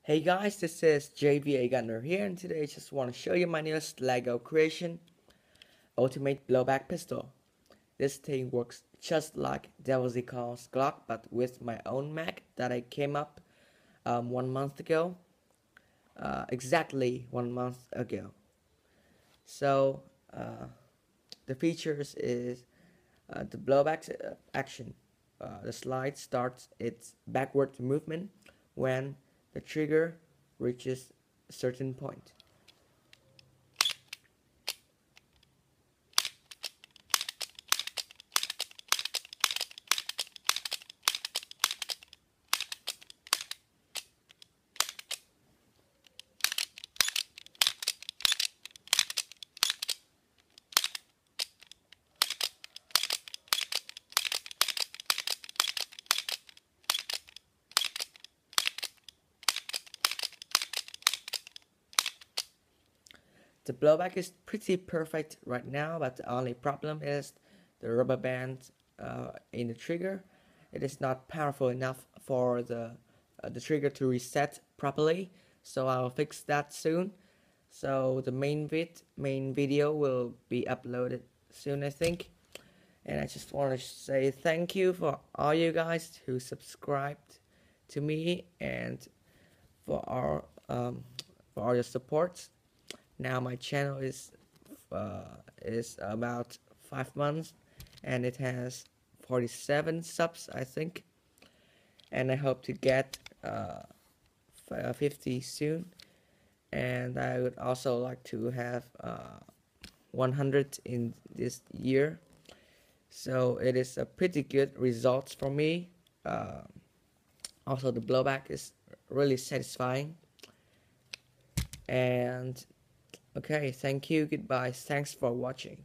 Hey guys, this is JVA Gunner here, and today I just want to show you my newest LEGO creation, Ultimate Blowback Pistol. This thing works just like DEVILZCALL's Glock, but with my own MECH that I came up 1 month ago, exactly 1 month ago. So the features is the blowback action. The slide starts its backward movement when the trigger reaches a certain point. The blowback is pretty perfect right now, but the only problem is the rubber band in the trigger. It is not powerful enough for the trigger to reset properly, so I'll fix that soon. So the main video will be uploaded soon, I think. And I just want to say thank you for all you guys who subscribed to me and for all your support. Now my channel is about 5 months and it has 47 subs, I think, and I hope to get 50 soon, and I would also like to have 100 in this year. So it is a pretty good result for me. Also the blowback is really satisfying. And okay, thank you, goodbye, thanks for watching.